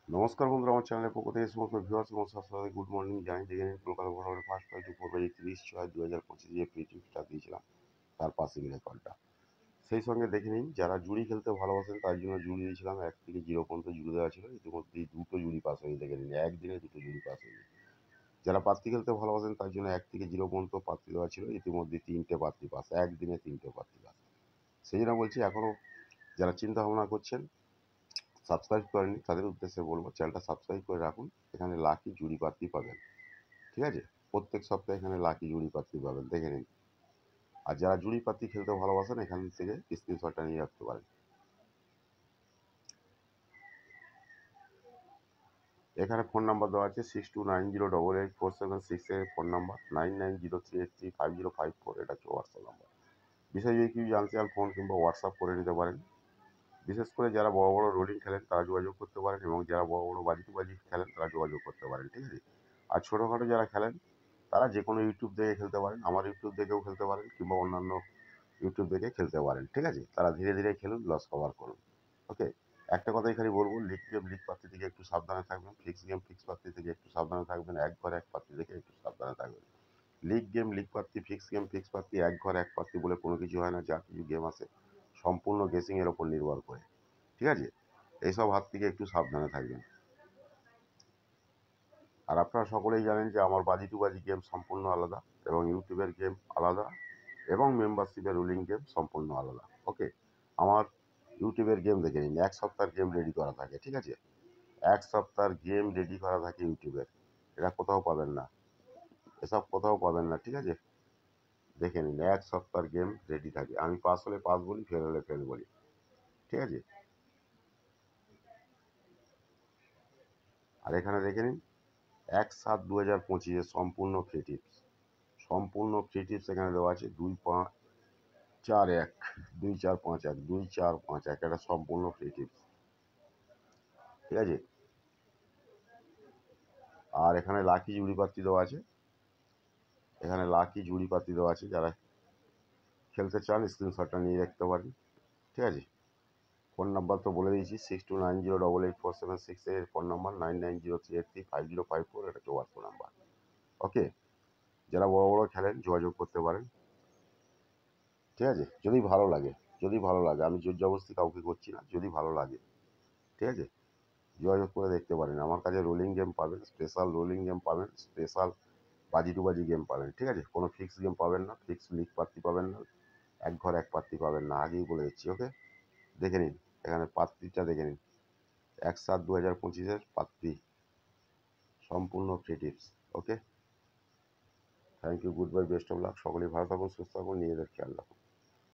নমস্কার বন্ধুরা, আমার চ্যানেলের পক্ষ থেকে সমস্ত ভিউয়ার্স এবং সাবস্ক্রাইবার গুড মর্নিং জানিয়ে দেখে নিন। কলকাতা ভোরবেলা ফার্স্ট 30/6/2025 যে ফ্রি ট্রিপটা দিয়েছিলাম তার পাসিং রেকর্ডটা সেই সঙ্গে দেখে নিন। যারা জুড়ি খেলতে ভালোবাসেন তার জন্য জুড়ি দিয়েছিলাম 1 থেকে 0 পর্যন্ত জুড়ি দেওয়া ছিল। ইতিমধ্যেই দুটো জুড়ি পাস হয়ে দেখে নিন, একদিনে দুটো জুড়ি পাস হয়ে। যারা পাত্তি খেলতে ভালোবাসেন তার জন্য 1 থেকে 0 পর্যন্ত পাত্তি দেওয়া ছিল। ইতিমধ্যে 3টে পাত্তি পাস, একদিনে 3টে পাত্তি পাস। সেই জন্য বলছি, এখনও যারা চিন্তা ভাবনা করছেন সাবস্ক্রাইব করেননি তাদের উদ্দেশ্যে বলবো চ্যানেলটা সাবস্ক্রাইব করে রাখুন। এখানে লাকি জুড়ি পাত্তি পাবেন, ঠিক আছে? প্রত্যেক সপ্তাহে এখানে লাকি জুড়ি পাত্তি পাবেন, দেখে নিন। আর যারা জুড়ি পাত্তি খেলতে ভালোবাসেন এখান থেকে স্ক্রিনশটটা নিয়ে রাখতে পারেন। এখানে ফোন নাম্বার দেওয়া আছে 6290884766 ফোন নাম্বার, 9903835054 এটা হচ্ছে হোয়াটসঅ্যাপ নাম্বার। বিষয় যদি কিছু জানতে চান ফোন কিংবা হোয়াটসঅ্যাপ করে নিতে পারেন। বিশেষ করে যারা বড় বড় রোলিং খেলেন তারা যোগাযোগ করতে পারেন, এবং যারা বড় বড় বাজি টু বাজি খেলেন তারা যোগাযোগ করতে পারেন, ঠিক আছে? আর ছোটোখাটো যারা খেলেন তারা যে কোনো ইউটিউব দেখে খেলতে পারেন, আমার ইউটিউব দেখেও খেলতে পারেন কিংবা অন্যান্য ইউটিউব দেখে খেলতে পারেন, ঠিক আছে? তারা ধীরে ধীরে খেলুন, লস কভার করুন। ওকে, একটা কথাই খালি বলবো, লিগ গেম লিগ পাত্তি থেকে একটু সাবধানে থাকবেন, ফিক্স গেম ফিক্স পাত্তি থেকে একটু সাবধানে থাকবেন, এক ঘর এক পাত্তি থেকে একটু সাবধানে থাকবেন। লিগ গেম লিগ পাত্তি, ফিক্স গেম ফিক্স পাত্তি, এক ঘর এক পাত্তি বলে কোনো কিছু হয় না। যা কিছু গেম আছে সম্পূর্ণ গেসিংয়ের ওপর নির্ভর করে, ঠিক আছে? এইসব হাত থেকে একটু সাবধানে থাকবেন। আর আপনারা সকলেই জানেন যে আমার বাজি টু বাজি গেম সম্পূর্ণ আলাদা, এবং ইউটিউবের গেম আলাদা, এবং মেম্বারশিপের রুলিং গেম সম্পূর্ণ আলাদা। ওকে, আমার ইউটিউবের গেম দেখে নিন, এক সপ্তাহের গেম রেডি করা থাকে, ঠিক আছে? এক সপ্তাহের গেম রেডি করা থাকে ইউটিউবের, এটা কোথাও পাবেন না, এসব কোথাও পাবেন না, ঠিক আছে? দেখে নিন, এক সপ্তাহের গেম রেডি থাকে। আমি পাস হলে পাস বলি, ফেল হলে ফেল বলি, ঠিক আছে? আর এখানে দেখে নিন 1/7/2025 সম্পূর্ণ ফ্রি টিপস, সম্পূর্ণ ফ্রি টিপস এখানে দেওয়া আছে। 2-5-4-1, 2-4-5-1, 2-4-5-1, এটা সম্পূর্ণ ফ্রি টিপস, ঠিক আছে? আর এখানে লাকি জুড়ি পাত্তি দেওয়া আছে, এখানে লাকি জুড়ি পাত্তি দেওয়া আছে। যারা খেলতে চান স্ক্রিনশটটা নিয়ে রাখতে পারেন, ঠিক আছে? ফোন নাম্বার তো বলে দিয়েছি, 6290884766 এর ফোন নাম্বার, 9903835054 এটা হচ্ছে হোয়াটসঅ্যাপ নাম্বার। ওকে, যারা বড় বড় খেলেন যোগাযোগ করতে পারেন, ঠিক আছে? যদি ভালো লাগে, যদি ভালো লাগে, আমি জোর জবরদস্তি কাউকে করছি না, যদি ভালো লাগে, ঠিক আছে? যোগাযোগ করে দেখতে পারেন। আমার কাছে রোলিং গেম পাবেন, স্পেশাল রোলিং গেম পাবেন, স্পেশাল বাজি টু বাজি গেম পাবেন, ঠিক আছে? কোনো ফিক্স গেম পাবেন না, ফিক্স লিগ পাত্তি পাবেন না, এক ঘর এক পাত্তি পাবেন না, আগেই বলে দিচ্ছি। ওকে, দেখে নিন, এখানে পাত্রিটা দেখে নিন, 1/7/2025 পাত্রি, সম্পূর্ণ free tips. Okay, thank you, goodbye, best of luck. সকলেই ভালো থাকুন, সুস্থ থাকুন, নিজেদের খেয়াল রাখুন।